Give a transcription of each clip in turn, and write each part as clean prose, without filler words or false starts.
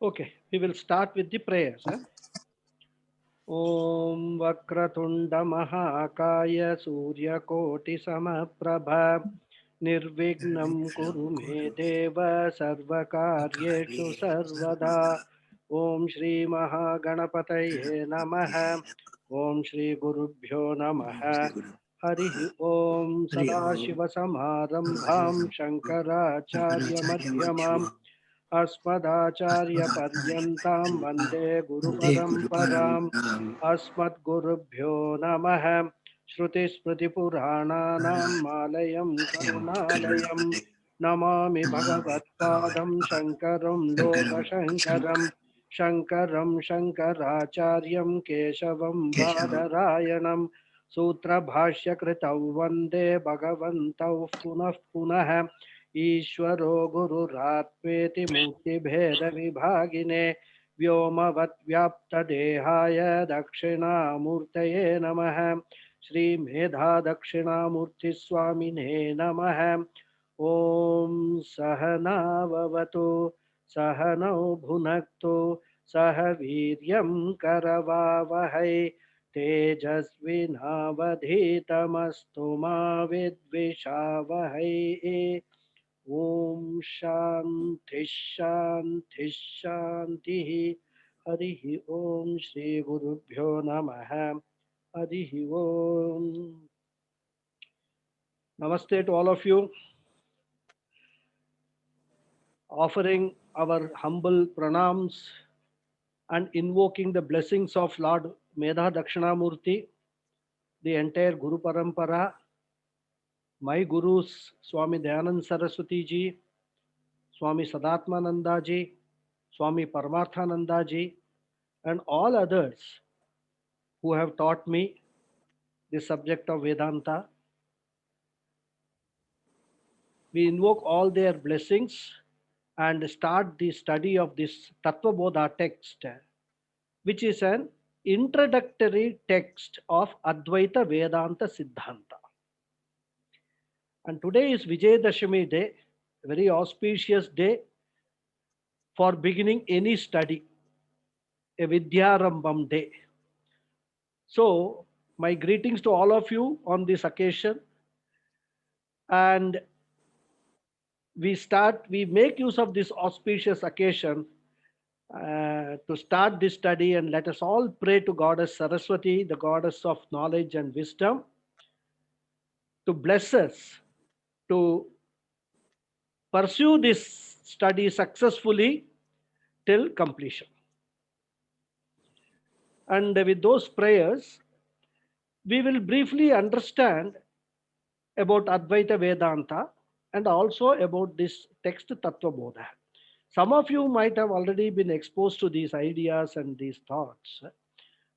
Okay, we will start with the prayers. Om Vakratunda Mahakaya Suryakoti Samaprabha Nirvignam Kuru Me Deva Sarvakaryeshu Sarvada Om Shri Mahaganapataye Namaha Om Shri Gurubhyo Namaha Harihi Om Sadashiva Samarambham Shankaracharya Madhyamam अस्मदाचार्यपर्यन्तां वन्दे गुरुपरम्पराम् अस्मद्गुरुभ्यो नमः श्रुतिस्मृतिपुराणानाम् आलयं करुणालयं नमामि भगवत्पादं शङ्करं लोकशङ्करं शङ्करं शङ्कराचार्यं केशवं बादरायणं सूत्रभाष्यकृतौ वन्दे भगवन्तौ पुनः पुनः ईश्वरो गुरुरात्मेति मूर्तिभेदविभागिने व्योमवद्व्याप्तदेहाय दक्षिणामूर्तये नमः श्रीमेधा दक्षिणामूर्तिस्वामिने नमः ॐ सहनाववतु सहनौ भुनक्तु सह वीर्यं करवावहै तेजस्विनावधीतमस्तु मा विद्विषावहै ओम शांति शांति शांति हरि ओम श्री गुरुभ्यो नमः हरि ओम Namaste to all of you, offering our humble pranams and invoking the blessings of Lord Medha Dakshinamurti, the entire Guru Parampara, my Gurus Swami Dayanand Saraswati ji, Swami Sadatmananda ji, Swami Paramarthananda ji, and all others who have taught me the subject of Vedanta. We invoke all their blessings and start the study of this Tattva Bodha text, which is an introductory text of Advaita Vedanta Siddhanta. And today is Vijayadashami day, a very auspicious day for beginning any study, a Vidyarambam day. So, my greetings to all of you on this occasion. And we make use of this auspicious occasion to start this study, and let us all pray to Goddess Saraswati, the goddess of knowledge and wisdom, to bless us to pursue this study successfully till completion. And with those prayers, we will briefly understand about Advaita Vedanta and also about this text Tattva Bodha. Some of you might have already been exposed to these ideas and these thoughts.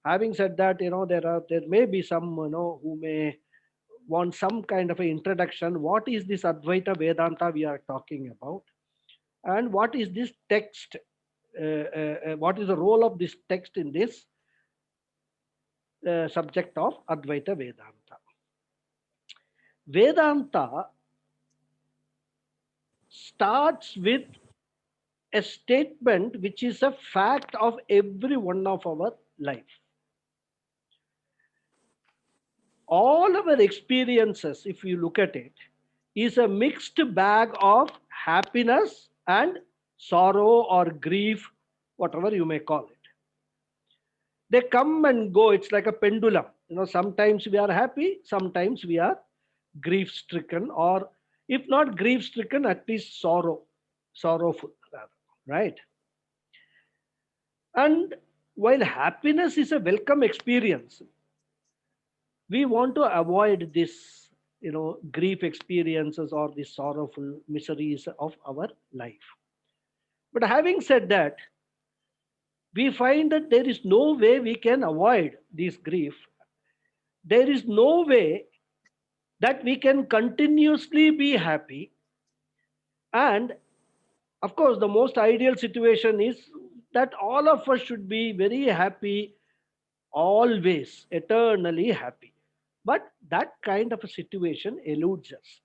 Having said that, there may be some who may want some kind of an introduction. What is this Advaita Vedanta we are talking about, and what is this text? What is the role of this text in this subject of Advaita Vedanta? Vedanta starts with a statement which is a fact of every one of our life. All our experiences, if you look at it, is a mixed bag of happiness and sorrow or grief, whatever you may call it. They come and go. It's like a pendulum. Sometimes we are happy, sometimes we are grief stricken, or if not grief stricken, at least sorrowful, right? And while happiness is a welcome experience, we want to avoid this, grief experiences or the sorrowful miseries of our life. But having said that, we find that there is no way we can avoid this grief. There is no way that we can continuously be happy. And of course, the most ideal situation is that all of us should be very happy, always, eternally happy. But that kind of a situation eludes us.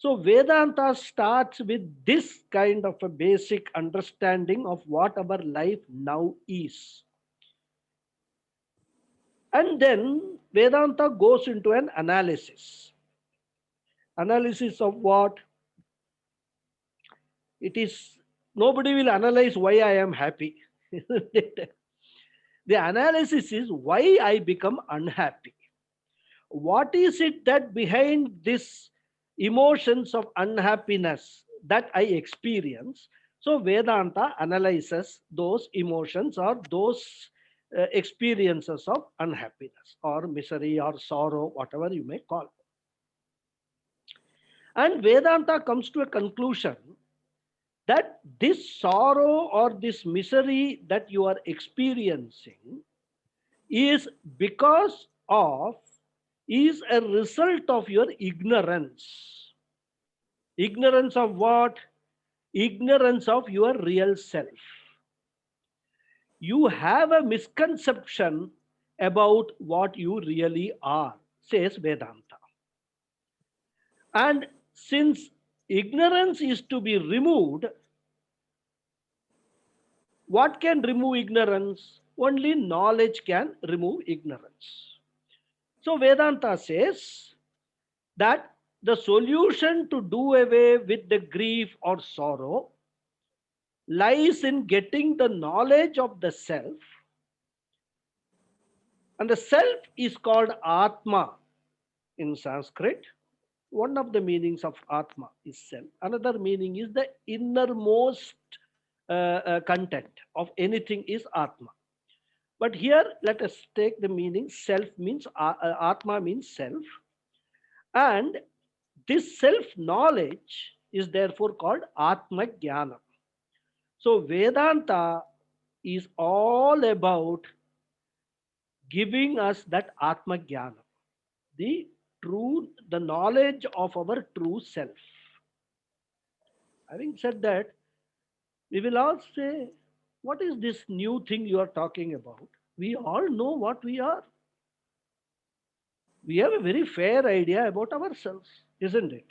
So Vedanta starts with this kind of a basic understanding of what our life now is. And then Vedanta goes into an analysis. Analysis of what? It is, nobody will analyze why I am happy. The analysis is why I become unhappy. What is it that behind this emotions of unhappiness that I experience? So Vedanta analyzes those emotions or those experiences of unhappiness or misery or sorrow, whatever you may call. And Vedanta comes to a conclusion that this sorrow or this misery that you are experiencing is because of, is a result of your ignorance. Ignorance of what? Ignorance of your real self. You have a misconception about what you really are, says Vedanta. And since ignorance is to be removed, what can remove ignorance? Only knowledge can remove ignorance. So Vedanta says that the solution to do away with the grief or sorrow lies in getting the knowledge of the self. And the self is called Atma in Sanskrit. One of the meanings of Atma is self. Another meaning is the innermost content of anything is Atma. But here, let us take the meaning. Self means, Atma means self. And this self-knowledge is therefore called Atma Jnana. So Vedanta is all about giving us that Atma Jnana, the true, the knowledge of our true self. Having said that, we will all say, what is this new thing you are talking about? We all know what we are. We have a very fair idea about ourselves, isn't it?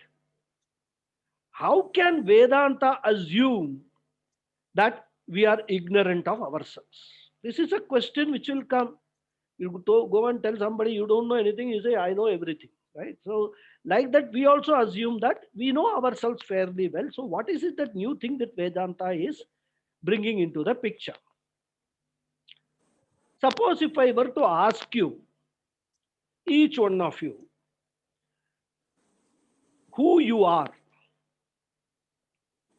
How can Vedanta assume that we are ignorant of ourselves? This is a question which will come. You go and tell somebody you don't know anything, you say, I know everything, right? So, like that, we also assume that we know ourselves fairly well. So, what is it that new thing that Vedanta is bringing into the picture? Suppose if I were to ask you, each one of you, who you are,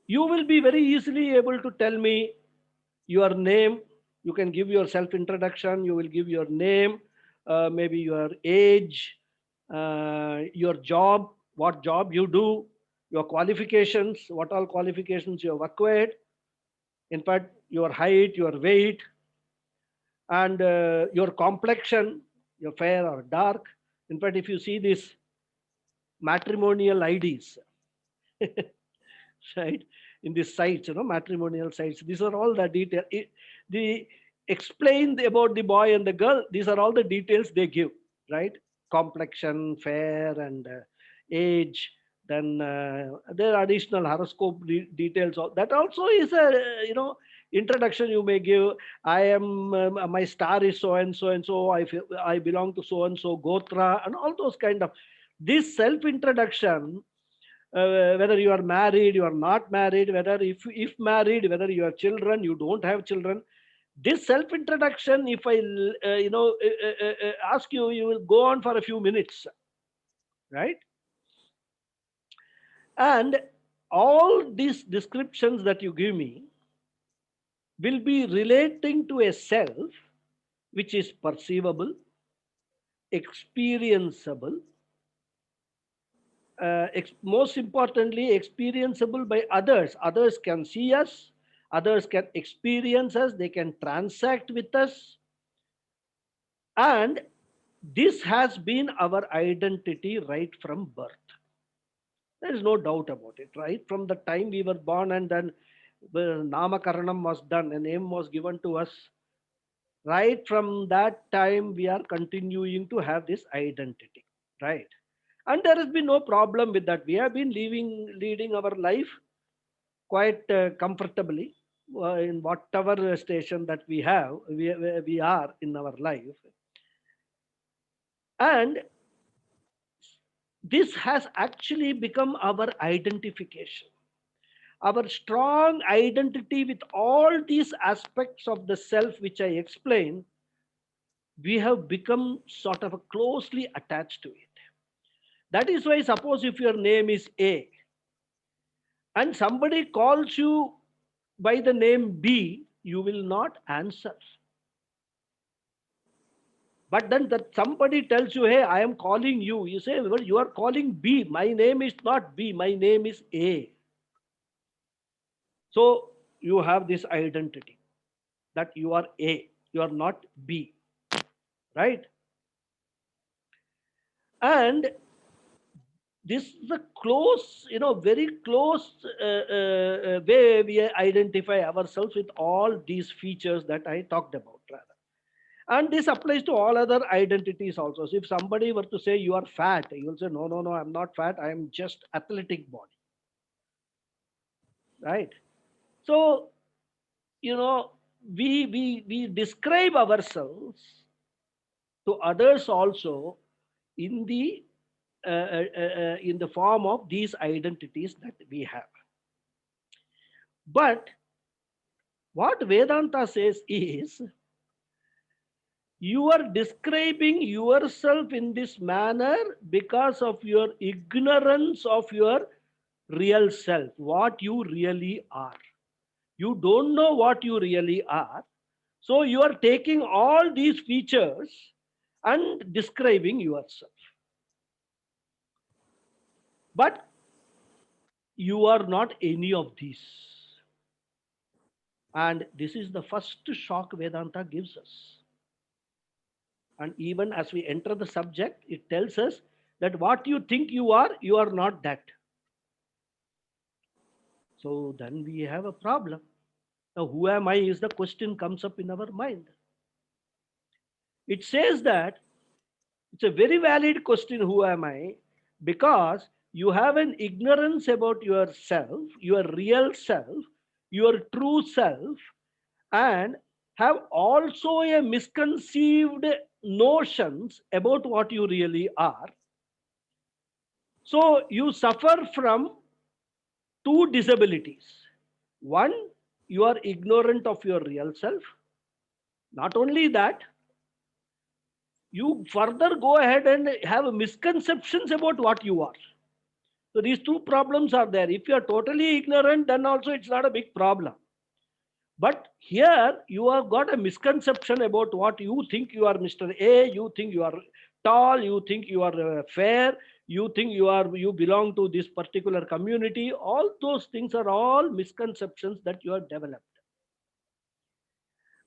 you will be very easily able to tell me your name. You can give your self introduction, you will give your name, maybe your age, your job, what job you do, your qualifications, what all qualifications you have acquired, in fact your height, your weight, and your complexion, your fair or dark. In fact, if you see these matrimonial IDs, right, in these sites, matrimonial sites, these are all the detail. The explain about the boy and the girl, these are all the details they give, right? Complexion, fair, and age. Then there are additional horoscope details. That also is a introduction you may give. I am my star is so and so and so. I belong to so and so gotra, and all those kind of, this self introduction, whether you are married, you are not married, whether if married, whether you have children, you don't have children. This self introduction, if I ask you, you will go on for a few minutes, right? And all these descriptions that you give me will be relating to a self which is perceivable, experienceable, most importantly, experienceable by others. Others can see us, others can experience us, they can transact with us. And this has been our identity right from birth. There is no doubt about it, right? From the time we were born, and then the Namakaranam was done, a name was given to us. Right from that time, we are continuing to have this identity, right? And there has been no problem with that. We have been leading our life quite comfortably in whatever station that we have, we are in our life. And this has actually become our identification, our strong identity with all these aspects of the self, which I explained. We have become sort of closely attached to it. That is why, suppose if your name is A and somebody calls you by the name B, you will not answer. But then that somebody tells you, hey, I am calling you. You say, well, you are calling B. My name is not B. My name is A. So you have this identity that you are A. You are not B. Right? And this is a close, very close way we identify ourselves with all these features that I talked about, rather. And this applies to all other identities also. So if somebody were to say you are fat, you will say, no, no, no, I'm not fat. I am just athletic body, right? So, you know, we describe ourselves to others also in the form of these identities that we have. But what Vedanta says is, you are describing yourself in this manner because of your ignorance of your real self, what you really are. You don't know what you really are. So you are taking all these features and describing yourself. But you are not any of these. And this is the first shock Vedanta gives us. And even as we enter the subject, it tells us that what you are not that. So then we have a problem. Now, who am I is the question comes up in our mind. It says that it's a very valid question, who am I? Because you have an ignorance about yourself, your real self, your true self, and have also a misconceived notions about what you really are. So you suffer from two disabilities. One, you are ignorant of your real self. Not only that, you further go ahead and have misconceptions about what you are. So these two problems are there. If you are totally ignorant, then also it's not a big problem. But here you have got a misconception about what you think you are, Mr. A, you think you are tall, you think you are fair, you think you belong to this particular community. All those things are all misconceptions that you have developed.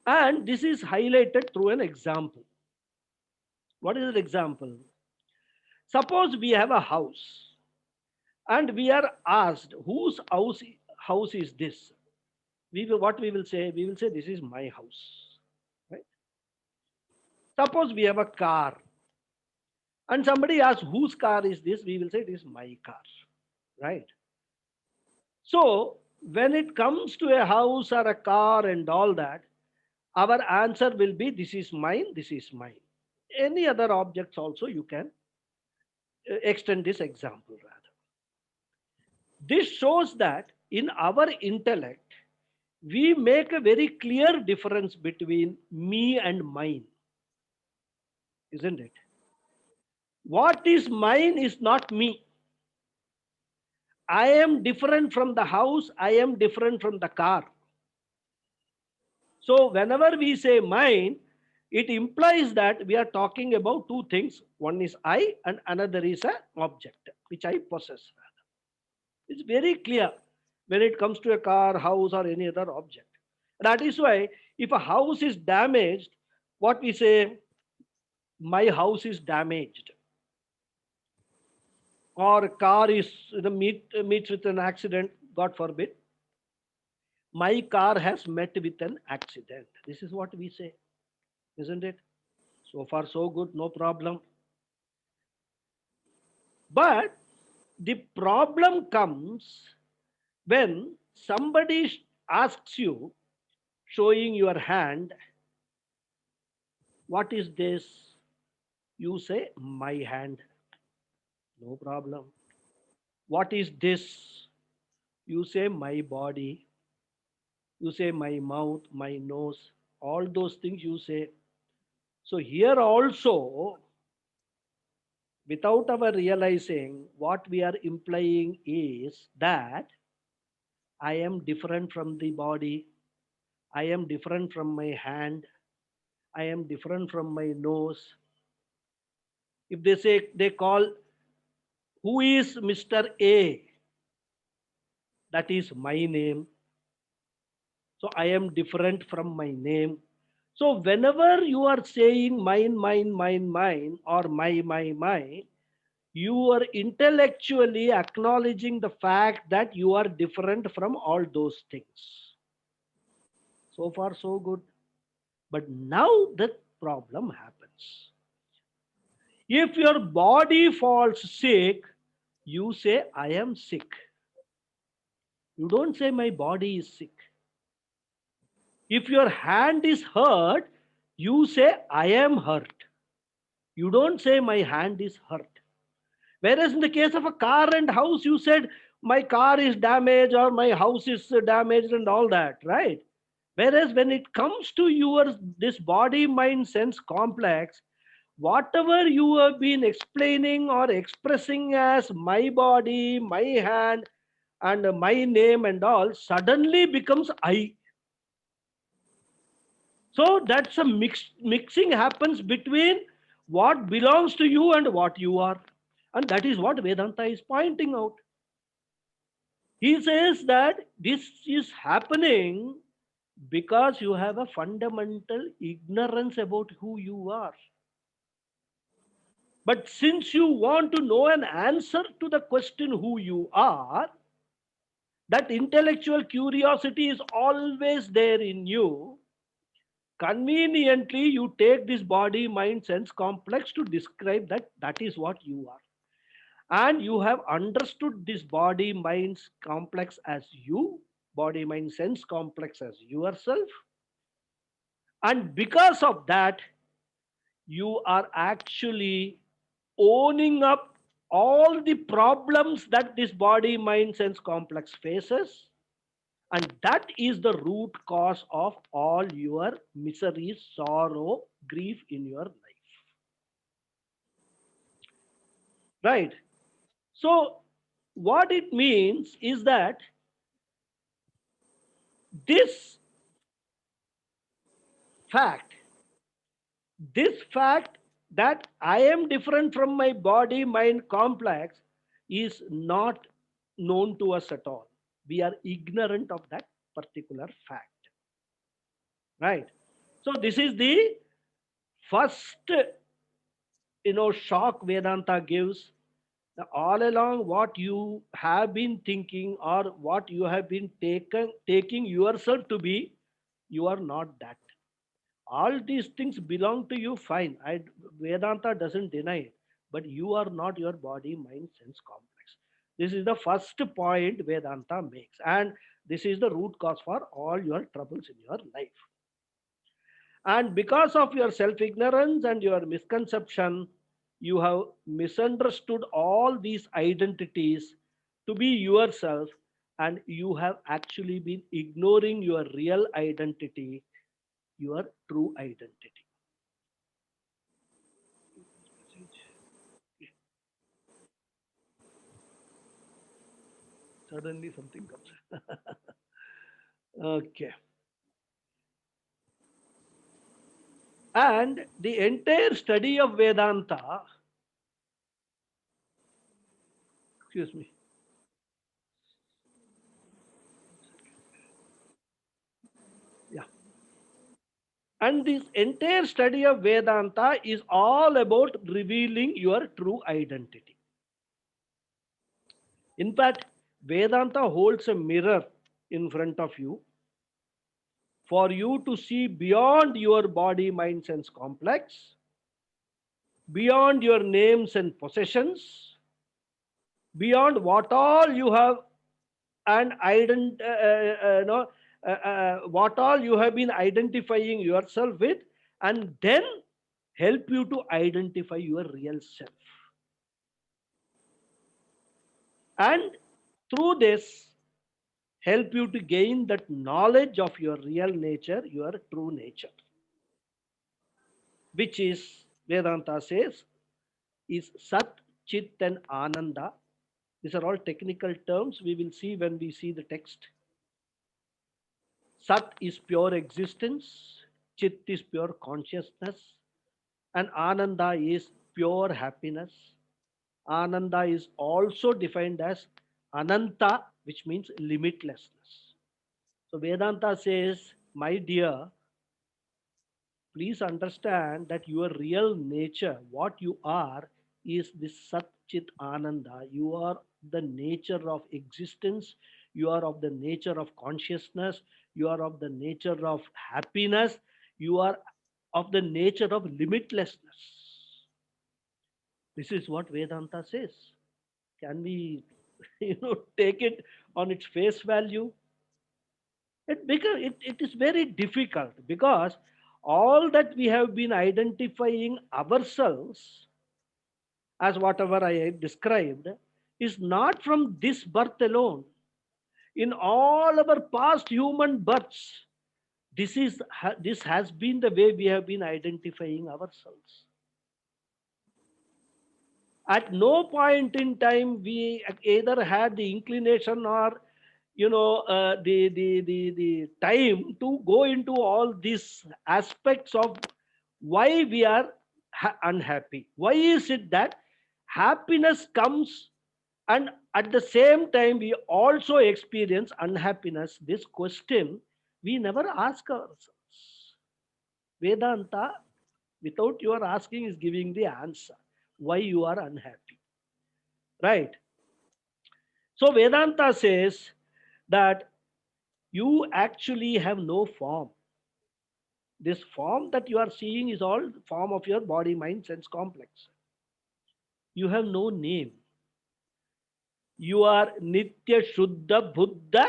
And this is highlighted through an example. What is an example? Suppose we have a house and we are asked, whose house is this? What we will say? We will say, this is my house. Right? Suppose we have a car and somebody asks, whose car is this? We will say, it is my car. Right? So when it comes to a house or a car and all that, our answer will be, this is mine, this is mine. Any other objects also you can extend this example rather. This shows that in our intellect, we make a very clear difference between me and mine, isn't it? What is mine is not me. I am different from the house, I am different from the car. So whenever we say mine, it implies that we are talking about two things. One is I and another is an object which I possess. It's very clear when it comes to a car, house, or any other object. That is why if a house is damaged, what we say, my house is damaged. Or a car is meets with an accident, God forbid. My car has met with an accident. This is what we say, isn't it? So far, so good, no problem. But the problem comes when somebody asks you, showing your hand, what is this? You say, my hand. No problem. What is this? You say, my body. You say, my mouth, my nose. All those things you say. So here also, without our realizing, what we are implying is that I am different from the body. I am different from my hand. I am different from my nose. If they say, they call, who is Mr. A? That is my name. So I am different from my name. So whenever you are saying mine, mine, mine, mine, or my, you are intellectually acknowledging the fact that you are different from all those things. So far, so good. But now the problem happens. If your body falls sick, you say, I am sick. You don't say, my body is sick. If your hand is hurt, you say, I am hurt. You don't say, my hand is hurt. Whereas in the case of a car and house, you said, my car is damaged or my house is damaged and all that, right? Whereas when it comes to your this body mind sense complex, whatever you have been explaining or expressing as my body, my hand, and my name and all suddenly becomes I. So that's a mixing happens between what belongs to you and what you are. And that is what Vedanta is pointing out. He says that this is happening because you have a fundamental ignorance about who you are. But since you want to know an answer to the question who you are, that intellectual curiosity is always there in you. Conveniently, you take this body, mind, sense complex to describe that that is what you are. And you have understood this body, mind complex as you, body, mind, sense complex as yourself. And because of that, you are actually owning up all the problems that this body, mind, sense complex faces. And that is the root cause of all your misery, sorrow, grief in your life. Right? So, what it means is that this fact, this fact that I am different from my body mind complex is not known to us at all. We are ignorant of that particular fact. Right? So, this is the first shock Vedanta gives. All along what you have been thinking or what you have been taking yourself to be, you are not that. All these things belong to you, fine. Vedanta doesn't deny it, but you are not your body mind sense complex. This is the first point Vedanta makes, and this is the root cause for all your troubles in your life. And because of your self ignorance and your misconception, you have misunderstood all these identities to be yourself, and you have actually been ignoring your real identity, your true identity. Suddenly something comes. Okay. And the entire study of Vedanta, excuse me, yeah. And this entire study of Vedanta is all about revealing your true identity. In fact, Vedanta holds a mirror in front of you for you to see beyond your body, mind, sense complex, beyond your names and possessions, beyond what all you have and what all you have been identifying yourself with, and then help you to identify your real self. And through this, help you to gain that knowledge of your real nature, your true nature, which is, Vedanta says, is Sat, Chit, and Ananda. These are all technical terms we will see when we see the text. Sat is pure existence, Chit is pure consciousness, and Ananda is pure happiness. Ananda is also defined as Ananta, which means limitlessness. So Vedanta says, my dear, please understand that your real nature, what you are, is this Sat Chit Ananda. You are the nature of existence. You are of the nature of consciousness. You are of the nature of happiness. You are of the nature of limitlessness. This is what Vedanta says. Can we, take it on its face value? It is very difficult because all that we have been identifying ourselves as whatever I described is not from this birth alone. In all our past human births, this has been the way we have been identifying ourselves. At no point in time we either had the inclination or the time to go into all these aspects of why we are unhappy. Why is it that happiness comes and at the same time we also experience unhappiness? This question we never ask ourselves. Vedanta, without your asking, is giving the answer why you are unhappy, right? So Vedanta says that you actually have no form. This form that you are seeing is all form of your body mind sense complex. You have no name. You are Nitya Shuddha Buddha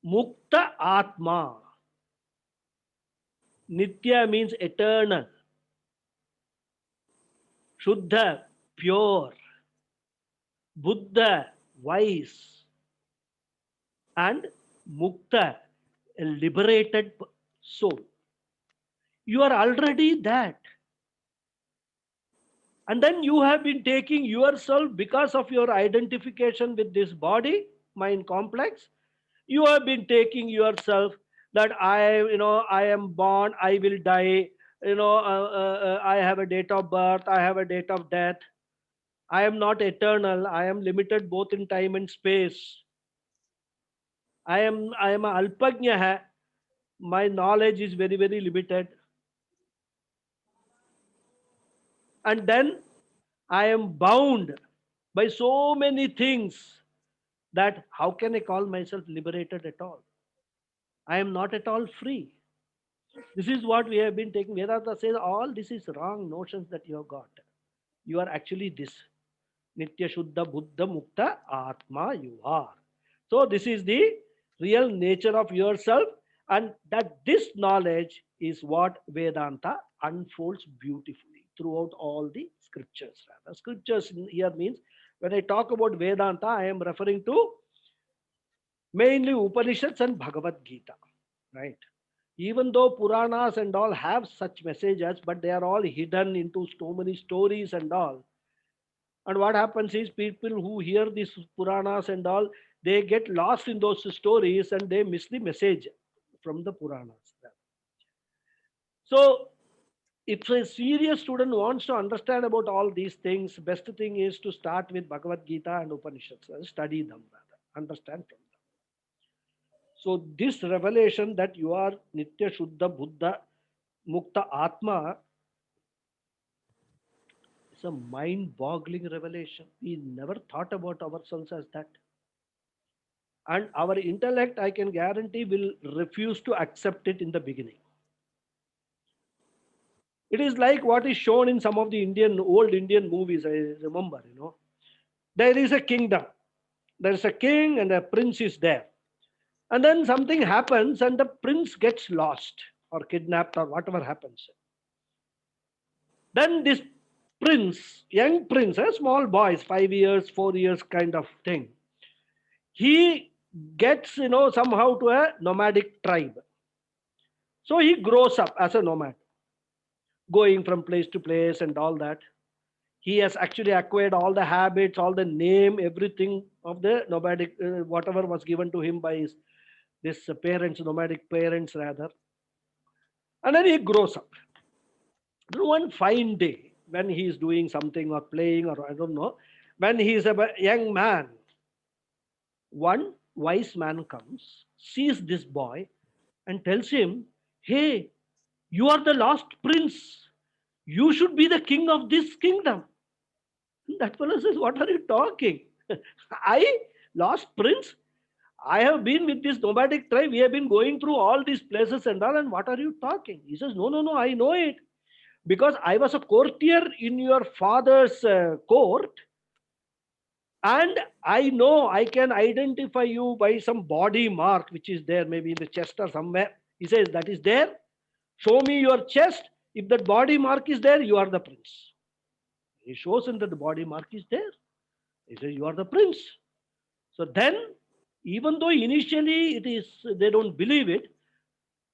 Mukta Atma. Nitya means eternal, Shuddha pure, Buddha wise, and Mukta a liberated soul. You are already that. And then you have been taking yourself because of your identification with this body mind complex. You have been taking yourself that I am born, I will die, I have a date of birth, I have a date of death, I am not eternal, I am limited both in time and space, I am a alpagnya hai, my knowledge is very very limited, and then I am bound by so many things that how can I call myself liberated at all? I am not at all free. This is what we have been taking. Vedanta says all this is wrong notions that you have got. You are actually this. Nitya Shuddha Buddha Mukta Atma you are. So this is the real nature of yourself, and that this knowledge is what Vedanta unfolds beautifully throughout all the scriptures. Rather, scriptures here means when I talk about Vedanta, I am referring to mainly Upanishads and Bhagavad Gita, right? Even though Puranas and all have such messages, but they are all hidden into so many stories and all. And what happens is people who hear these Puranas and all, they get lost in those stories and they miss the message from the Puranas. So if a serious student wants to understand about all these things, best thing is to start with Bhagavad Gita and Upanishads and study them rather, understand from them. So this revelation that you are Nitya Shuddha Buddha Mukta Atma is a mind-boggling revelation. We never thought about ourselves as that. And our intellect, I can guarantee, will refuse to accept it in the beginning. It is like what is shown in some of the old Indian movies, I remember, There is a kingdom. There is a king and a prince is there. And then something happens and the prince gets lost or kidnapped or whatever happens. Then this prince, young prince, a small boy, 5 years, 4 years kind of thing, he gets, somehow to a nomadic tribe. So he grows up as a nomad, going from place to place and all that. He has actually acquired all the habits, all the name, everything of the nomadic, whatever was given to him by this parents, nomadic parents rather. And then he grows up. Then one fine day, when he is doing something or playing or I don't know, when he is a young man, one wise man comes, sees this boy, and tells him, "Hey, you are the lost prince. You should be the king of this kingdom." That fellow says, "What are you talking? I, lost prince? I have been with this nomadic tribe. We have been going through all these places and all. And what are you talking?" He says, "No, no, no, I know it. Because I was a courtier in your father's court. And I know I can identify you by some body mark which is there, maybe in the chest or somewhere." He says, "That is there. Show me your chest. If that body mark is there, you are the prince." He shows him that the body mark is there. He says, "You are the prince." So then, even though initially it is, they don't believe it,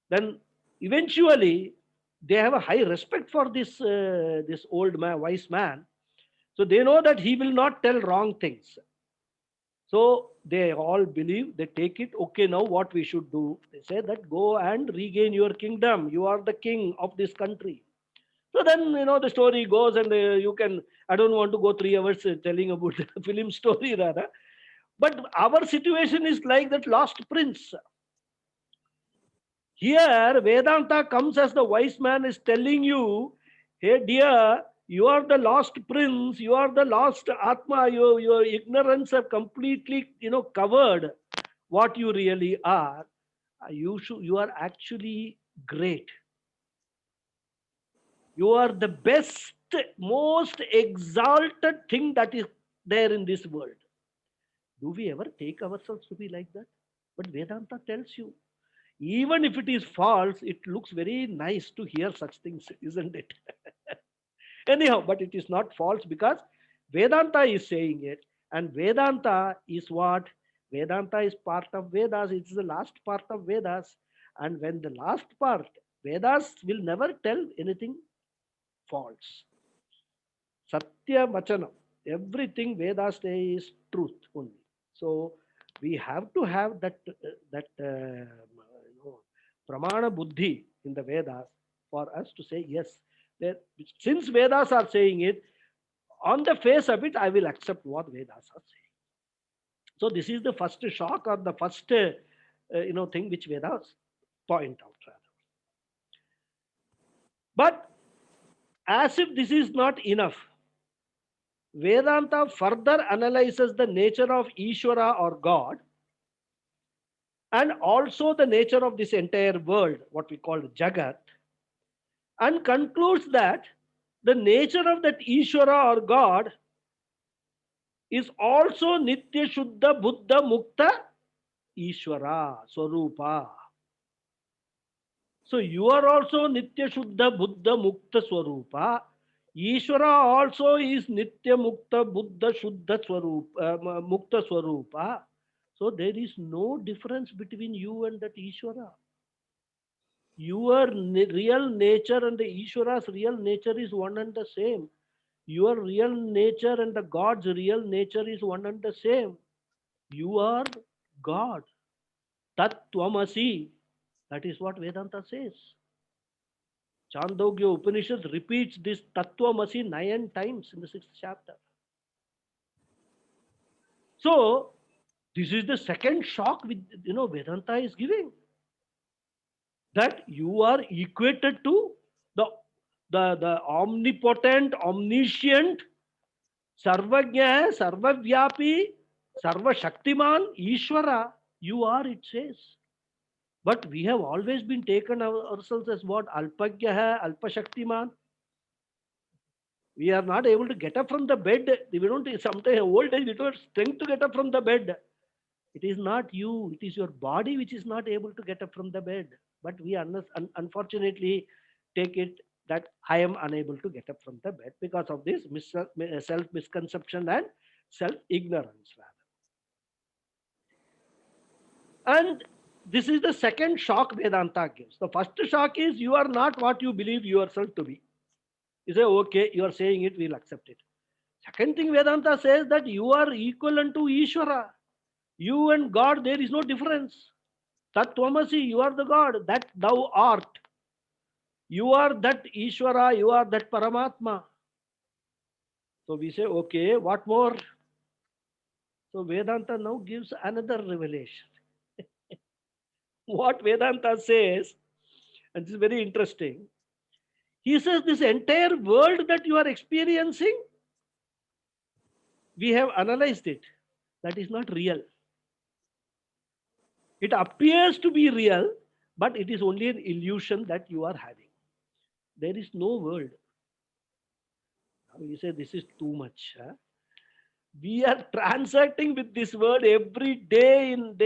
then eventually they have a high respect for this old man, wise man. So they know that he will not tell wrong things. So they all believe, they take it. Okay, now what we should do? They say that go and regain your kingdom. You are the king of this country. So then, the story goes, and you can, I don't want to go 3 hours telling about the film story rather. But our situation is like that lost prince. Here, Vedanta comes as the wise man is telling you, "Hey, dear, you are the lost prince, you are the lost Atma, your ignorance have completely, covered what you really are. You are actually great. You are the best, most exalted thing that is there in this world." Do we ever take ourselves to be like that? But Vedanta tells you, even if it is false, it looks very nice to hear such things, isn't it? Anyhow, but it is not false because Vedanta is saying it, and Vedanta is what? Vedanta is part of Vedas, it's the last part of Vedas. And when the last part, Vedas will never tell anything false. Satya Vachanam. Everything Vedas say is truth only. So we have to have that pramana buddhi in the Vedas for us to say yes. That since Vedas are saying it, on the face of it, I will accept what Vedas are saying. So this is the first shock or the first thing which Vedas point out rather. But as if this is not enough, Vedanta further analyzes the nature of Ishvara or God and also the nature of this entire world, what we call Jagat, and concludes that the nature of that Ishvara or God is also Nitya Shuddha Buddha Mukta Ishvara Swarupa. So you are also Nitya Shuddha Buddha Mukta Swarupa. Ishvara also is Nitya Mukta Buddha Shuddha Swarupa, Mukta Swarupa. So there is no difference between you and that Ishvara. Your real nature and the Ishvara's real nature is one and the same. Your real nature and the God's real nature is one and the same. You are God. Tattvamasi. That is what Vedanta says. Chandogya Upanishad repeats this Tattvamasi 9 times in the 6th chapter. So, this is the second shock with Vedanta is giving. That you are equated to the, the omnipotent, omniscient, Sarvajna, Sarvavyapi, Sarvashaktiman, Ishvara. You are, it says. But we have always been taken ourselves as what? Alpagya hai, Alpashaktiman. We are not able to get up from the bed. We don't, sometimes old age, we don't have strength to get up from the bed. It is not you, it is your body which is not able to get up from the bed. But we unfortunately take it that I am unable to get up from the bed because of this self misconception and self ignorance, rather. And this is the second shock Vedanta gives. The first shock is you are not what you believe yourself to be. You say, okay, you are saying it, we'll accept it. Second thing Vedanta says that you are equal unto Ishvara. You and God, there is no difference. Tattvamasi, you are the God, that thou art. You are that Ishvara, you are that Paramatma. So we say, okay, what more? So Vedanta now gives another revelation. What Vedanta says, and this is very interesting, he says this entire world that you are experiencing, we have analyzed it. That is not real. It appears to be real, but it is only an illusion that you are having. There is no world. Now you say this is too much. Huh? We are transacting with this world every day in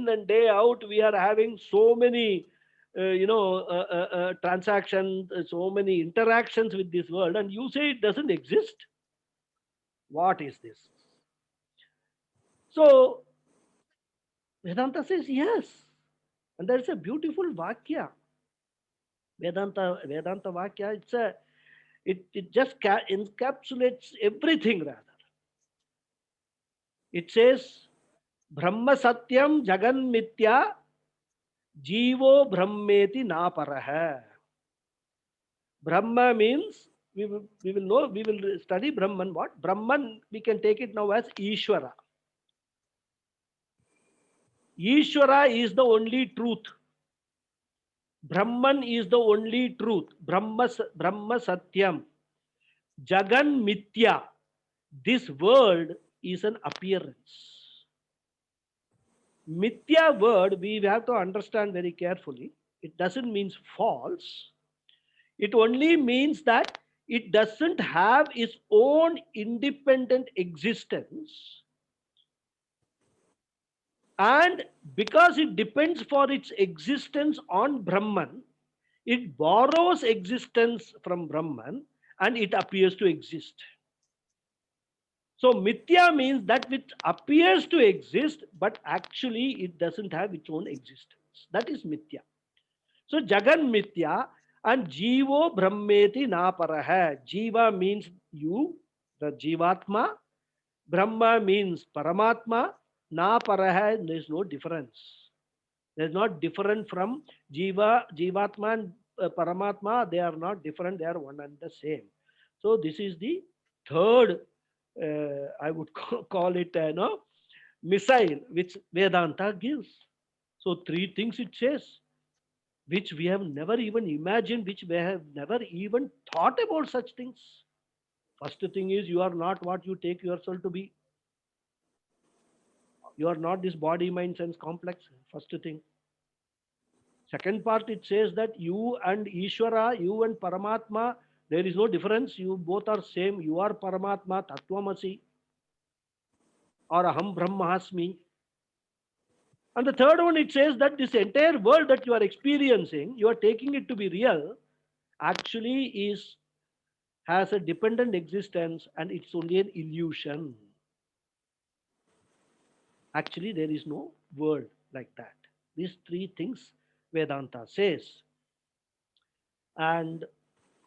and day out. We are having so many, transactions, so many interactions with this world, and you say it doesn't exist. What is this? So Vedanta says yes, and there's a beautiful Vakya. Vedanta Vakya. It just encapsulates everything rather. It says, Brahma Satyam Jagan Mitya Jivo Brahmeti Naparaha. Brahma means we will study Brahman. What? Brahman, we can take it now as Ishvara. Ishvara is the only truth. Brahman is the only truth. Brahma Satyam. Jagan Mitya. This world is an appearance. Mithya word we have to understand very carefully. It doesn't mean false. It only means that it doesn't have its own independent existence. And because it depends for its existence on Brahman, it borrows existence from Brahman and it appears to exist. So Mithya means that which appears to exist, but actually it doesn't have its own existence. That is Mithya. So Jagan Mithya and Jivo Brahmeti Naparaha. Jiva means you, the Jivatma. Brahma means Paramatma. Naparaha, there is no difference. There is not different from Jivatma and Paramatma. They are not different. They are one and the same. So this is the third, I would call it, missile which Vedanta gives. So three things it says, which we have never even imagined, which we have never even thought about such things. First thing is you are not what you take yourself to be. You are not this body, mind, sense complex. First thing. Second part, it says that you and Ishvara, you and Paramatma, there is no difference. You both are same. You are Paramatma, Tattvamasi, or Aham Brahmasmi. And the third one, it says that this entire world that you are experiencing, you are taking it to be real, actually has a dependent existence and it's only an illusion. Actually, there is no world like that. These three things Vedanta says. And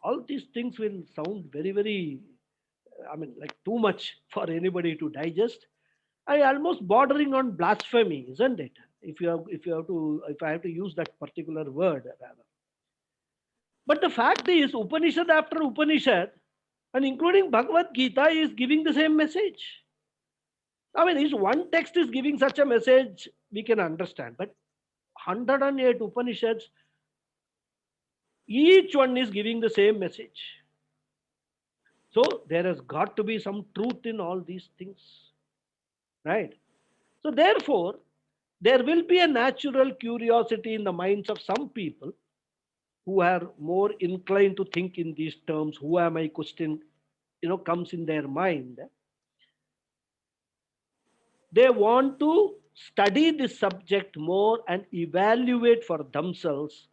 all these things will sound very, very, like too much for anybody to digest. I almost bordering on blasphemy, isn't it? If I have to use that particular word rather. But the fact is, Upanishad after Upanishad, and including Bhagavad Gita, is giving the same message. If one text is giving such a message, we can understand. But 108 Upanishads, each one is giving the same message. So there has got to be some truth in all these things. Right? So therefore, there will be a natural curiosity in the minds of some people who are more inclined to think in these terms. Who am I? Question. comes in their mind, they want to study this subject more and evaluate for themselves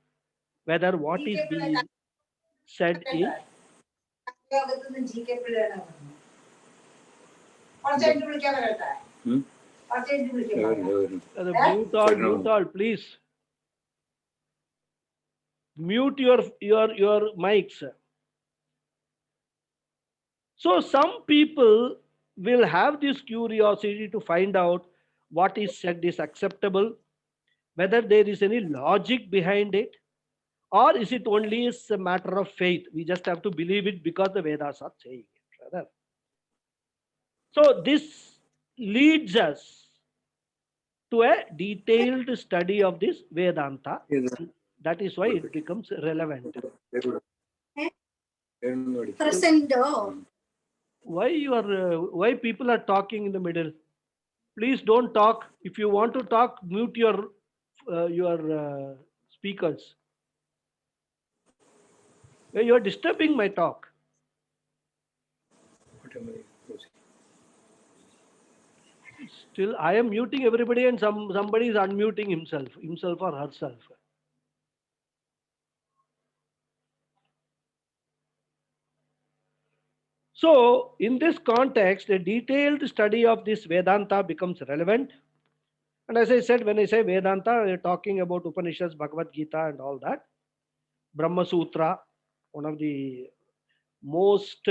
whether what is being said is mute all, please. Mute your mics. So some people will have this curiosity to find out what is said is acceptable, whether there is any logic behind it, or is it only is a matter of faith. We just have to believe it because the Vedas are saying it. Rather. So this leads us to a detailed study of this Vedanta. That is why it becomes relevant. Why people are talking in the middle? Please don't talk. If you want to talk, mute your speakers. You are disturbing my talk. Still, I am muting everybody, and somebody is unmuting himself or herself. So, in this context, a detailed study of this Vedanta becomes relevant. And as I said, when I say Vedanta, we are talking about Upanishads, Bhagavad Gita, and all that. Brahma Sutra, one of the most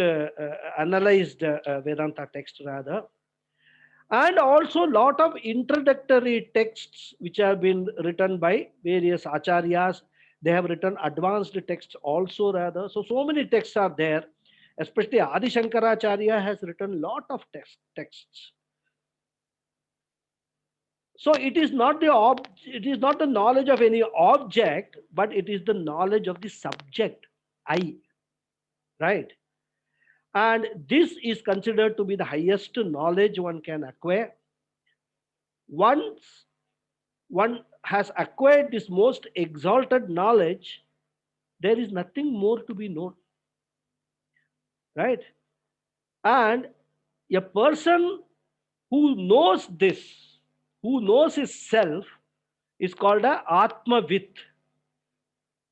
analyzed Vedanta text, rather. And also lot of introductory texts which have been written by various acharyas. They have written advanced texts also, rather. So many texts are there. Especially Adi Shankaracharya has written lot of texts. So it is not the knowledge of any object, but it is the knowledge of the subject, I, right? And this is considered to be the highest knowledge one can acquire. Once one has acquired this most exalted knowledge, there is nothing more to be known, right? And a person who knows this, who knows his self, is called a Atmavit.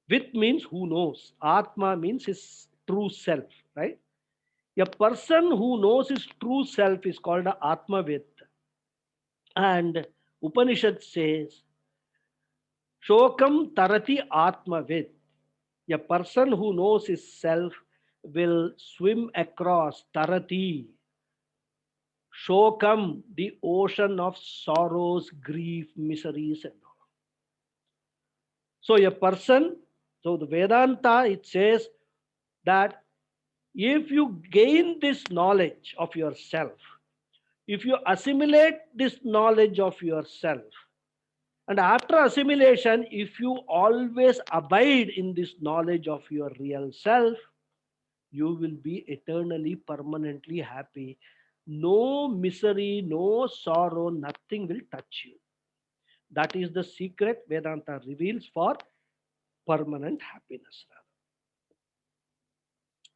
Vit means who knows. Atma means his true self, right? A person who knows his true self is called a Atmavit. And Upanishad says, Shokam tarati Atmavit. A person who knows his self will swim across tarati, Shokam, the ocean of sorrows, grief, miseries, and all. So a person, so the Vedanta, it says that if you gain this knowledge of yourself, if you assimilate this knowledge of yourself, and after assimilation, if you always abide in this knowledge of your real self, you will be eternally, permanently happy. No misery, no sorrow, nothing will touch you. That is the secret Vedanta reveals for permanent happiness.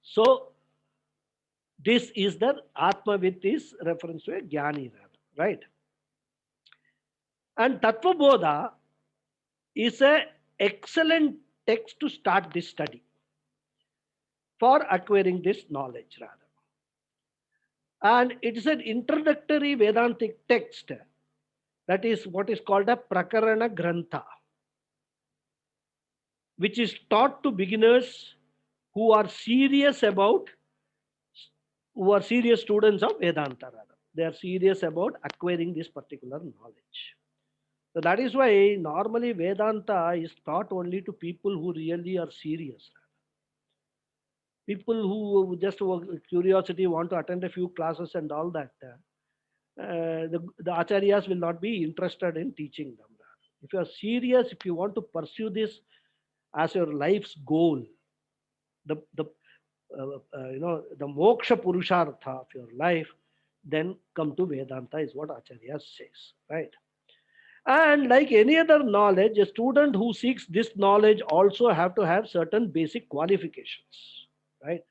So, this is the Atmavit is reference to a Jnani, right? And Tattva Bodha is an excellent text to start this study for acquiring this knowledge, rather. And it is an introductory Vedantic text that is what is called a Prakarana Grantha, which is taught to beginners who are serious students of Vedanta, rather. They are serious about acquiring this particular knowledge. So that is why normally Vedanta is taught only to people who really are serious. People who just curiosity want to attend a few classes and all that, the acharyas will not be interested in teaching them. If you are serious, if you want to pursue this as your life's goal, the moksha purushartha of your life, then come to Vedanta is what Acharya says, right? And like any other knowledge, a student who seeks this knowledge also have to have certain basic qualifications, right?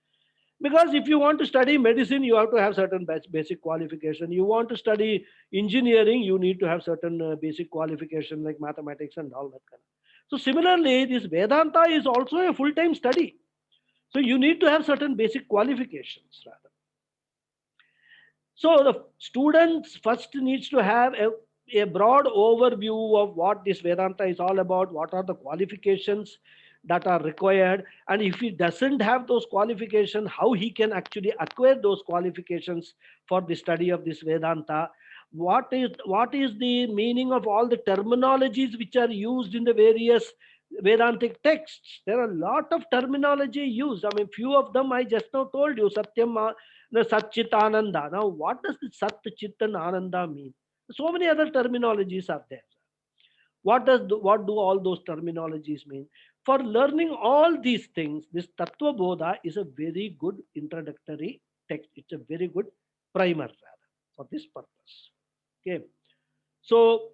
Because if you want to study medicine, you have to have certain basic qualification. You want to study engineering, you need to have certain basic qualification like mathematics and all that kind of. So similarly, this Vedanta is also a full-time study. So you need to have certain basic qualifications rather. So the students first needs to have a broad overview of what this Vedanta is all about, what are the qualifications that are required, and if he doesn't have those qualifications, how he can actually acquire those qualifications for the study of this Vedanta. What is the meaning of all the terminologies which are used in the various Vedantic texts? There are a lot of terminology used. I mean, few of them I just now told you. Satyam, the Sat Chit Ananda. Now, what does the Sat Chit and Ananda mean? So many other terminologies are there. What do all those terminologies mean? For learning all these things, this Tattva Bodha is a very good introductory text. It's a very good primer rather for this purpose. Okay. So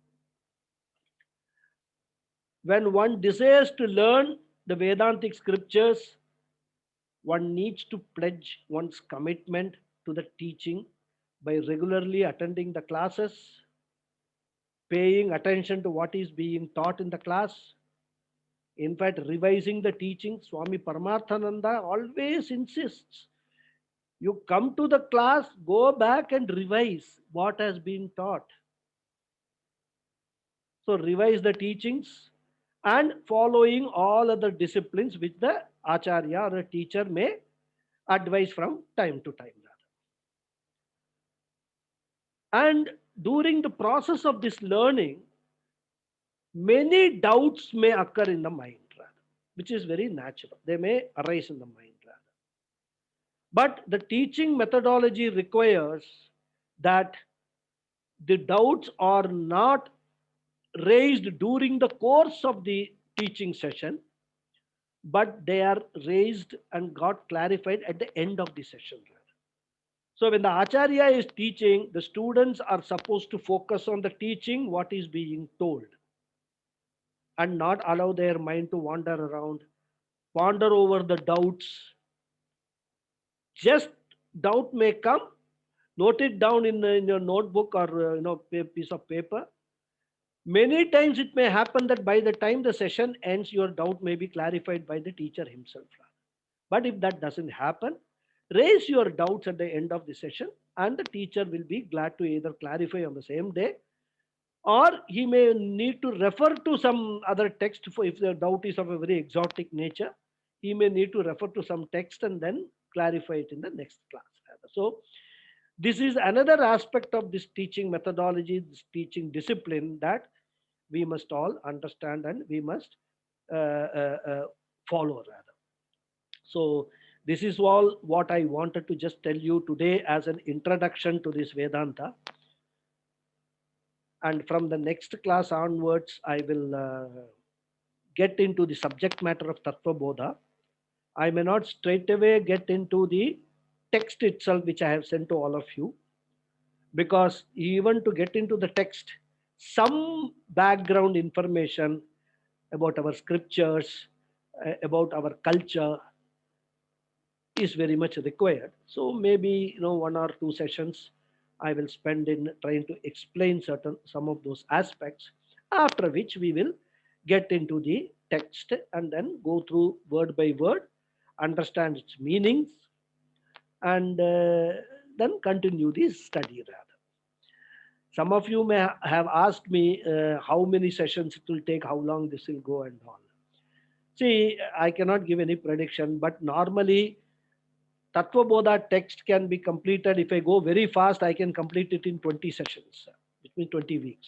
when one desires to learn the Vedantic scriptures, one needs to pledge one's commitment to the teaching by regularly attending the classes, paying attention to what is being taught in the class, in fact, revising the teaching. Swami Paramarthananda always insists you come to the class, go back and revise what has been taught. So, revise the teachings and following all other disciplines which the Acharya or a teacher may advise from time to time. And during the process of this learning, many doubts may occur in the mind, rather, which is very natural. They may arise in the mind, rather. But the teaching methodology requires that the doubts are not raised during the course of the teaching session, but they are raised and got clarified at the end of the session. So when the Acharya is teaching, the students are supposed to focus on the teaching, what is being told, and not allow their mind to wander around, ponder over the doubts. Just doubt may come, note it down in your notebook or piece of paper. Many times it may happen that by the time the session ends, your doubt may be clarified by the teacher himself. But if that doesn't happen, raise your doubts at the end of the session, and the teacher will be glad to either clarify on the same day, or he may need to refer to some other text for if the doubt is of a very exotic nature. He may need to refer to some text and then clarify it in the next class. So this is another aspect of this teaching methodology, this teaching discipline that we must all understand and we must follow rather. So this is all what I wanted to just tell you today as an introduction to this Vedanta. And from the next class onwards, I will get into the subject matter of Tattva Bodha. I may not straight away get into the text itself, which I have sent to all of you, because even to get into the text, some background information about our scriptures, about our culture is very much required. So maybe 1 or 2 sessions I will spend in trying to explain some of those aspects. After which we will get into the text and then go through word by word, understand its meanings, and then continue this study rather. Some of you may have asked me how many sessions it will take, how long this will go, and all. See, I cannot give any prediction, but normally Tattva Bodha text can be completed. If I go very fast, I can complete it in 20 sessions, which means 20 weeks.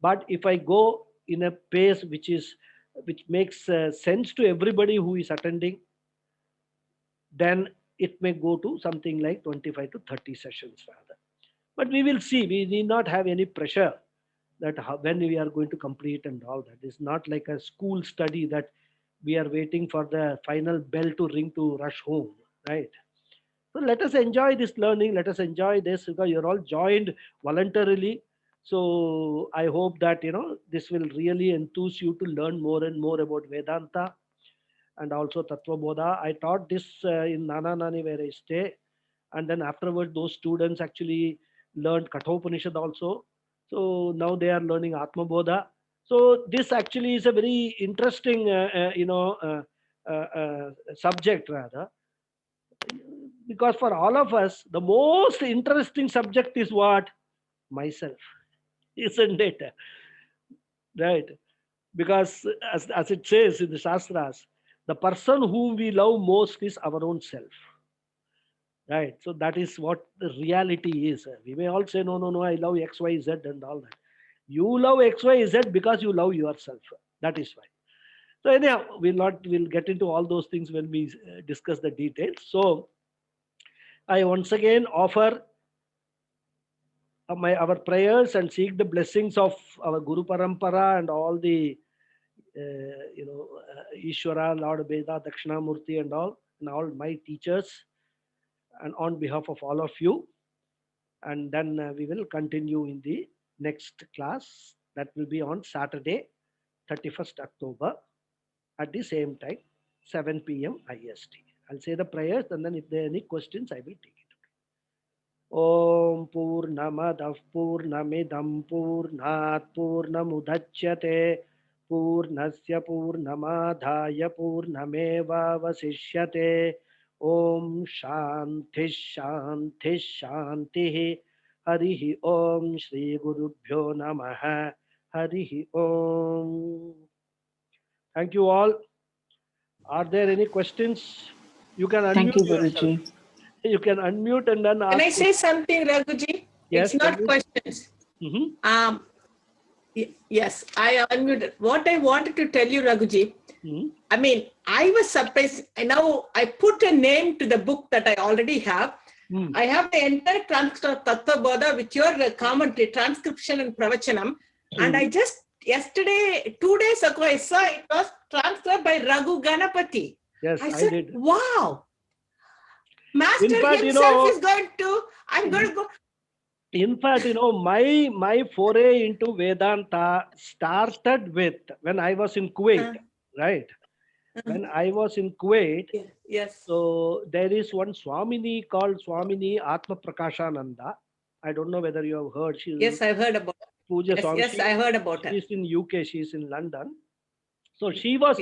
But if I go in a pace which makes sense to everybody who is attending, then it may go to something like 25 to 30 sessions rather. But we will see. We need not have any pressure that when we are going to complete and all that. It's not like a school study that we are waiting for the final bell to ring to rush home, right? So let us enjoy this learning. Let us enjoy this because you're all joined voluntarily. So I hope that this will really enthuse you to learn more and more about Vedanta. and also Tattva Bodha. I taught this in Nana Nani where I stay, and then afterwards those students actually learned Kathopanishad also. So now they are learning Atma Bodha. So this actually is a very interesting, subject rather, because for all of us, the most interesting subject is what? Myself, isn't it? Right? Because as it says in the Shastras, the person whom we love most is our own self. Right? So that is what the reality is. We may all say, no, no, no, I love X, Y, Z and all that. You love X, Y, Z because you love yourself. That is why. So anyhow, we'll get into all those things when we discuss the details. So I once again offer our prayers and seek the blessings of our Guru Parampara and all the Ishwara, Lord Veda, Dakshinamurti and all my teachers, and on behalf of all of you. And then we will continue in the next class. That will be on Saturday, 31st October at the same time, 7 p.m. IST. I'll say the prayers, and then if there are any questions, I will take it. Om Purnamadah Purnamidam Purnat Purnamudachyate Purnasya Purnamadhaya Purnameva Vasishyate. Om Shanti Shanti Shanti. Harihi Om Shri Gurubhyo Namaha. Harihi Om. Thank you all. Are there any questions? You can unmute Thank you, yourself. Guruji. You can unmute and then ask. Can I say something, Raghuji? Yes, it's not questions. Mm-hmm. Yes, I unmuted. What I wanted to tell you, Raghuji, I mean, I was surprised. Now I put a name to the book that I already have. I have the entire transcript of Tattva Bodha with your commentary, transcription and pravachanam. And I just, yesterday, 2 days ago, I saw it was transcribed by Raghu Ganapathy. Yes, I said, did. Wow. Master In fact, himself is going to, I'm going to go. In fact, my foray into Vedanta started with when I was in Kuwait, right? When I was in Kuwait, yes. So there is one Swamini called Swamini Atma Prakashananda. I don't know whether you have heard. Yes, I've heard about it. Puja Swami. Yes, I heard about her. She's in UK, she's in London. So she was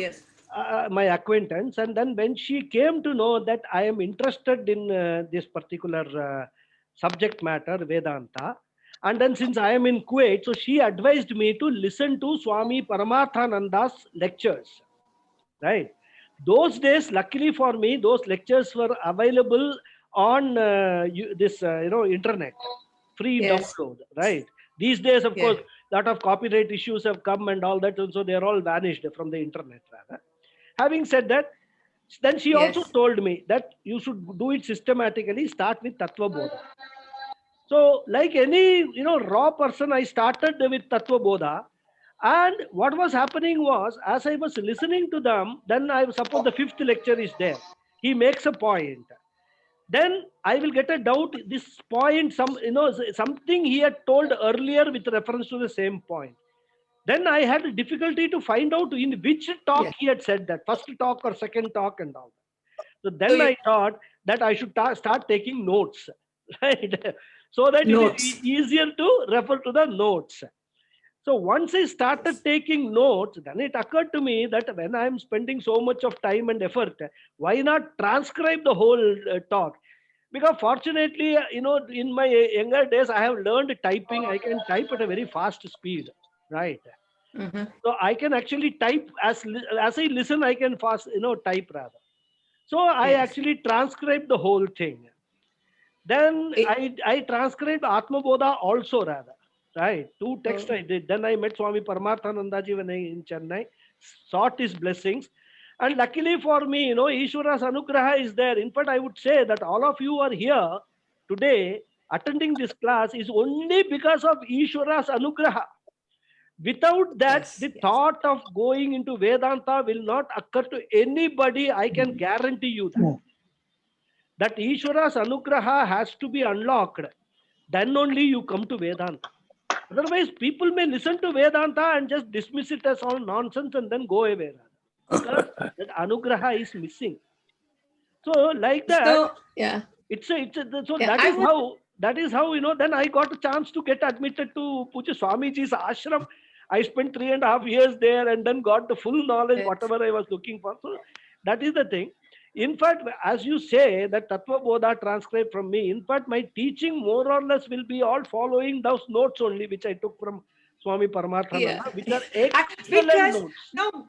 my acquaintance. And then when she came to know that I am interested in this particular subject matter, Vedanta, and then since I am in Kuwait, so she advised me to listen to Swami Paramathananda's lectures, right? Those days, luckily for me, those lectures were available on internet, free download, right? These days, of course, a lot of copyright issues have come and all that, and so they're all vanished from the internet, rather. Having said that, then she also told me that you should do it systematically, start with Tattva Bodha. So like any, raw person, I started with Tattva Bodha. And what was happening was, as I was listening to them, then I suppose the fifth lecture is there. He makes a point. Then I will get a doubt, this point, something he had told earlier with reference to the same point. Then I had a difficulty to find out in which talk he had said that, first talk or second talk and all. So then I thought that I should start taking notes, right? So that it is easier to refer to the notes. So once I started taking notes, then it occurred to me that when I'm spending so much of time and effort, why not transcribe the whole talk? Because fortunately, in my younger days, I have learned typing. I can type at a very fast speed, right? So I can actually type as I listen, I can fast, type rather. So I actually transcribed the whole thing. Then I transcribed Atma Bodha also rather. Right, 2 texts I did. Then I met Swami Paramathanandaji when I in Chennai, sought his blessings. And luckily for me, Ishwara's Anugraha is there. In fact, I would say that all of you are here today attending this class is only because of Ishwara's Anugraha. Without that, the thought of going into Vedanta will not occur to anybody. I can guarantee you that. That Ishwara's Anugraha has to be unlocked. Then only you come to Vedanta. Otherwise, people may listen to Vedanta and just dismiss it as all nonsense and then go away. because that anugraha is missing. So like that, So yeah, so yeah, I would. that is how, then I got a chance to get admitted to Puja Swamiji's ashram. I spent 3.5 years there and then got the full knowledge, Yes. whatever I was looking for. So that is the thing. In fact, as you say, that Tattva Bodha transcribed from me, in fact, my teaching more or less will be all following those notes only, which I took from Swami Yeah, Paramathananda, which are excellent because notes. no,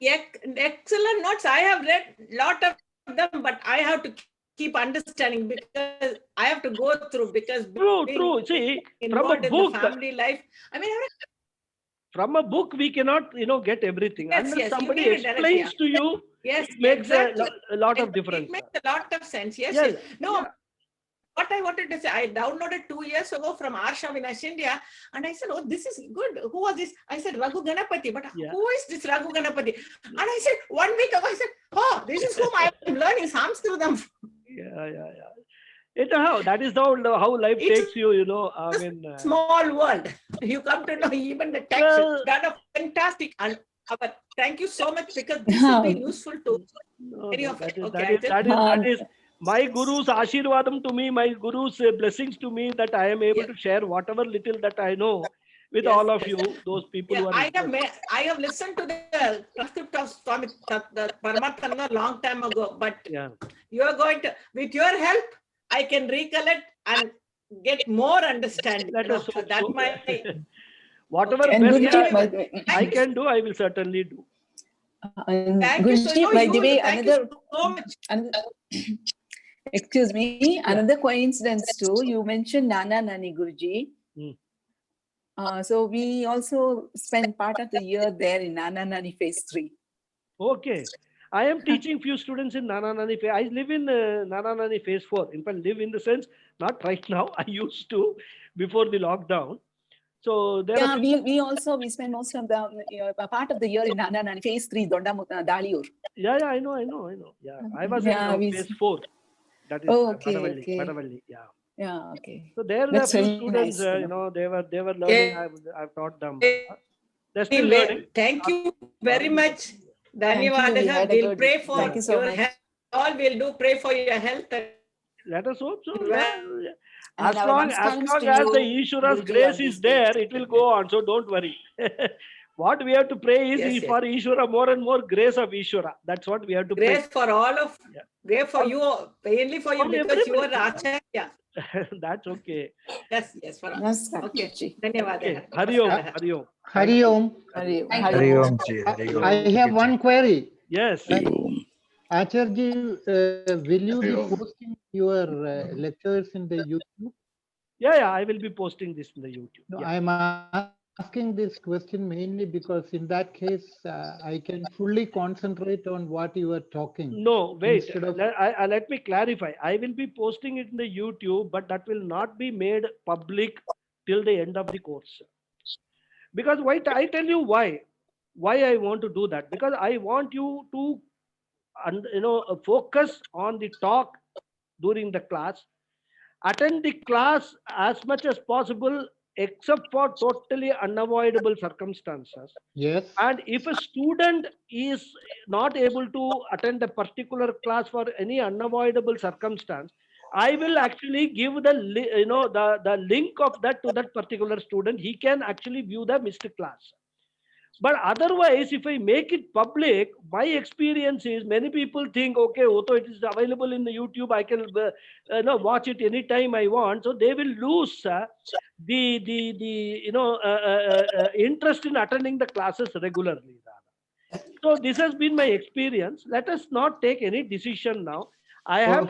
excellent notes. I have read lot of them, but I have to keep understanding because I have to go through, because True. See, from a involved in the book, family life. I mean, we cannot, get everything. yes, Unless yes, you somebody need it directly. explains to you, Yes, it makes exactly. a lot of It difference. makes a lot of sense. Yes, Yes, yes. No, yeah. what I wanted to say, I downloaded 2 years ago from Arsha Vinash India, and I said, "Oh, this is good. Who was this?" I said, "Raghu Ganapathy." But Yeah. who is this Raghu Ganapathy? And I said, 1 week ago, I said, "Oh, this is whom I am learning Sanskritam." Yeah. That is how life It's takes you, I a mean, small world. You come to know even the text. well, It's done a fantastic. And thank you so much, because this has been useful to many of us. Okay, that is my guru's ashirvadam to me, my guru's blessings to me, that I am able to share whatever little that I know with all of you, those people who are interested. I have listened to the transcript of Swami Paramathananda long time ago, but Yeah. you are going to, with your help, I can recollect and get more understanding. Let us So hope that so. my Whatever okay. And best Guruji, by Anyway, the way, I can do, I will certainly do. thank you so Guruji, by the way, thank you so much. Excuse me, another coincidence too. You mentioned Nana Nani Guruji. So we also spent part of the year there in Nana Nani Phase 3. Okay. I am teaching few students in Nana Nani phase. I live in Nana Nani phase 4. In fact, live in the sense, not right now. I used to before the lockdown. So there are We spend most of the part of the year in Nana Nani Phase 3, Daliur. Yeah, I know. Yeah, I was in phase 4. That is Badavalli. Yeah. Yeah, okay. So there That's are few very students, nice, they were learning. I've taught them. They're still learning. Thank you very much. Dhanyavadaha. We'll pray for Thank you so your much. health. All we'll do, pray for your health. Let us hope so. Well, As And our long as namaskars to the you, Ishwara's Guruji, grace on is this day. there, it will go on. So don't worry. What we have to pray is Yes. for Ishwara, more and more grace of Ishwara. That's what we have to pray. Grace for all of, grace for you, mainly for you, For because you are everybody. Acharya. That's okay. Yes, for all. Namaskar, Okay. Guruji. Dhanyavadaha. Hari Om. Hari Om. Hari Om. Hari Om. I have one query. Yes. Acharya, will you be posting your lectures in the YouTube? Yeah, I will be posting this in the YouTube. No, Yeah. I'm asking this question mainly because in that case, I can fully concentrate on what you are talking. No, wait. Instead of... Let me clarify. I will be posting it in the YouTube, but that will not be made public till the end of the course. Because I tell you why I want to do that. Because I want you to focus on the talk during the class, attend the class as much as possible, except for totally unavoidable circumstances. Yes. And if a student is not able to attend a particular class for any unavoidable circumstance, I will actually give the link of that to that particular student. He can actually view the missed class. But otherwise, if I make it public, my experience is many people think, okay, although it is available in the YouTube, I can watch it anytime I want. So they will lose the interest in attending the classes regularly. So this has been my experience. Let us not take any decision now. I am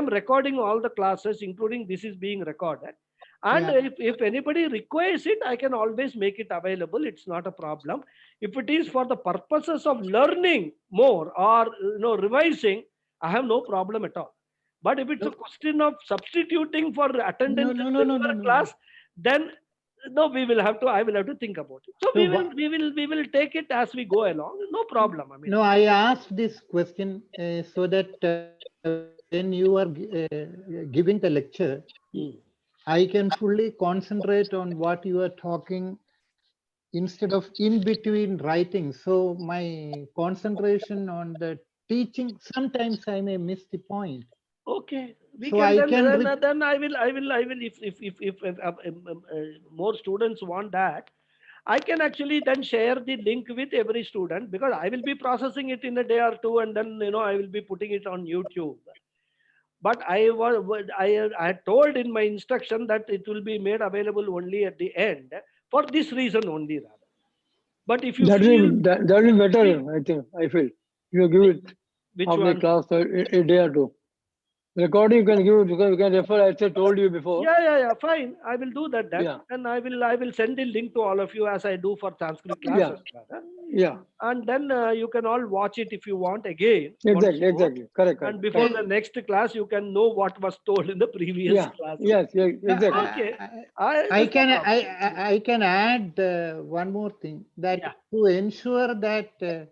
recording all the classes, including this is being recorded. And if anybody requires it, I can always make it available. It's not a problem. If it is for the purposes of learning more or revising, I have no problem at all. But if it's a question of substituting for attendance in regular class, then no, I will have to think about it. So we will take it as we go along. No problem. I mean, no, I asked this question so that when you are giving the lecture, I can fully concentrate on what you are talking instead of in between writing. So my concentration on the teaching, sometimes I may miss the point. Okay, we So can I then, can then I will if more students want that, I can actually then share the link with every student, because I will be processing it in a day or two, and then I will be putting it on YouTube. But I had told in my instruction that it will be made available only at the end, for this reason only, rather. But if you That feel will be better, I think. I feel you give it which after one, class a day or two. Recording you can give it because you can refer. I told you before. yeah, fine. I will do that then, Yeah. and I will send the link to all of you as I do for Sanskrit Yeah. classes, rather. Yeah. And then you can all watch it if you want again. once more. Exactly. Correct. And before correct. the next class, you can know what was told in the previous Yeah. class. Yes. Exactly. Okay. I can add one more thing, that Yeah. to ensure that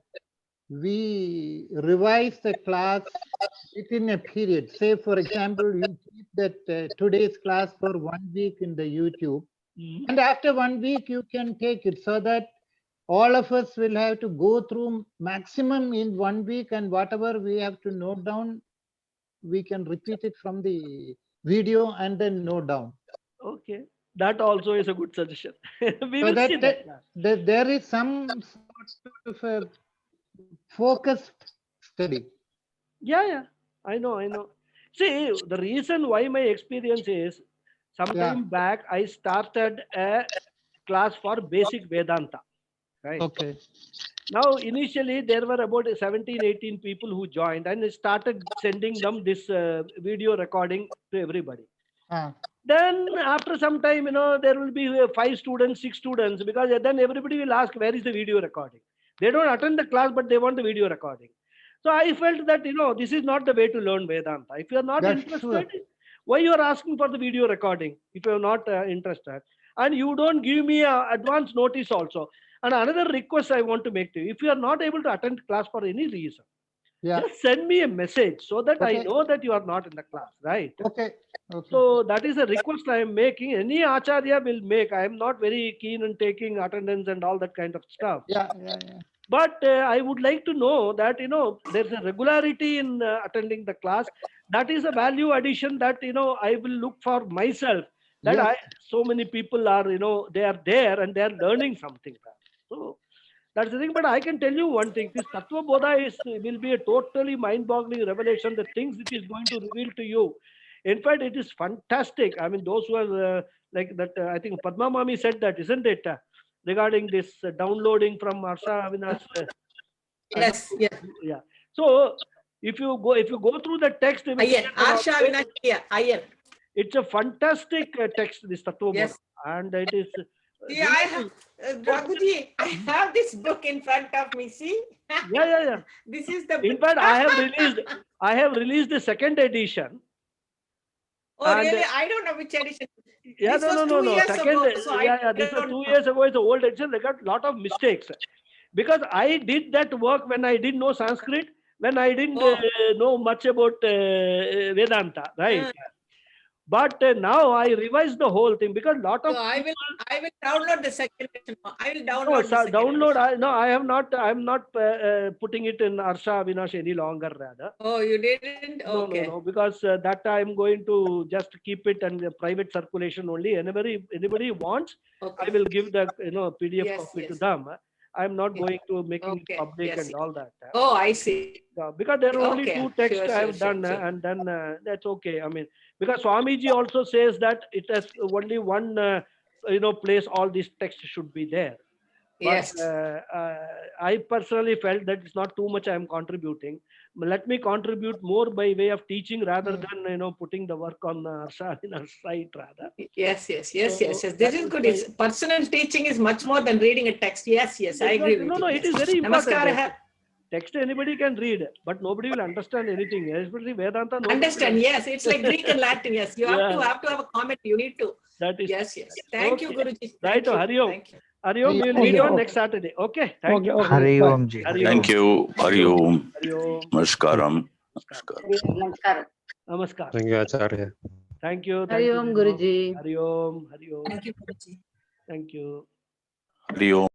we revise the class within a period. Say, for example, you keep that today's class for 1 week in the YouTube, Mhm. and after 1 week you can take it, so that all of us will have to go through maximum in 1 week, and whatever we have to note down, we can repeat it from the video and then note down. Okay. That also is a good suggestion. We So will see that that. there is some sort of a focused study. Yeah. I know. See, the reason why my experience is, sometime back I started a class for basic Vedanta. Right. Okay. Now, initially, there were about 17, 18 people who joined, and I started sending them this video recording to everybody. Then, after some time, there will be 5 students, 6 students, because then everybody will ask, where is the video recording? They don't attend the class, but they want the video recording. So I felt that, this is not the way to learn Vedanta. If you are not interested, why you are asking for the video recording if you are not interested? And you don't give me advance notice also. And another request I want to make to you, if you are not able to attend class for any reason, just send me a message so that I know that you are not in the class, right? Okay. So that is a request I am making. Any Acharya will make. I am not very keen on taking attendance and all that kind of stuff. Yeah. But I would like to know that, there's a regularity in attending the class. That is a value addition that, I will look for myself. That so many people are, they are there and they are learning something. So that's the thing. But I can tell you one thing: this Tattva Bodha will be a totally mind-boggling revelation. The things it is going to reveal to you. In fact, it is fantastic. I mean, those who are like that, I think Padma Mami said that, isn't it? Regarding this downloading from Arsha Avinash. Yes. Yeah. So if you go through the text, Arsha Avinash. Yeah. It's a fantastic text, this Tattva Bodha. Yes. And it is. See, I have, Raghuji, I have this book in front of me. See? Yeah. This is the. In fact, I have released the second edition. Oh, really? I don't know which edition. Yeah, this was 2 years ago. So this was 2 years ago. It's an old edition. They got a lot of mistakes, because I did that work when I didn't know Sanskrit, when I didn't know much about Vedanta, right? But now I revised the whole thing, because lot of. So I will download the second edition. I will download. I have not. I am not putting it in Arsha Avinash any longer. Rather. Oh, you didn't? Okay. No, because that I am going to just keep it in the private circulation only. Anybody wants, I will give the PDF copy to them. I am not going to making it public and all that. Oh, I see. Because there are only 2 texts I have done, and then that's okay. I mean, because Swamiji also says that it has only one place all these texts should be there. But I personally felt that it's not too much I am contributing. Let me contribute more by way of teaching rather than putting the work on Arsha's site rather. Yes. This is good. It's personal teaching is much more than reading a text. Yes, I agree with you. No, it is very important. Text anybody can read, but nobody will understand anything, especially Vedanta. Understand? Yes, it's like Greek and Latin. Yes, you have to have a comment. You need to. That is. Yes. Thank you, Guruji. Right, Hari Om. Hari Om, we will meet on next Saturday. Okay. Thank you. Hari Om ji. Thank you. Hari Om. Namaskaram. Namaskar. Thank you, Acharya. Thank you. Hari Om, Guruji. Hari Om. Thank you, Guruji. Thank you. Hari Om.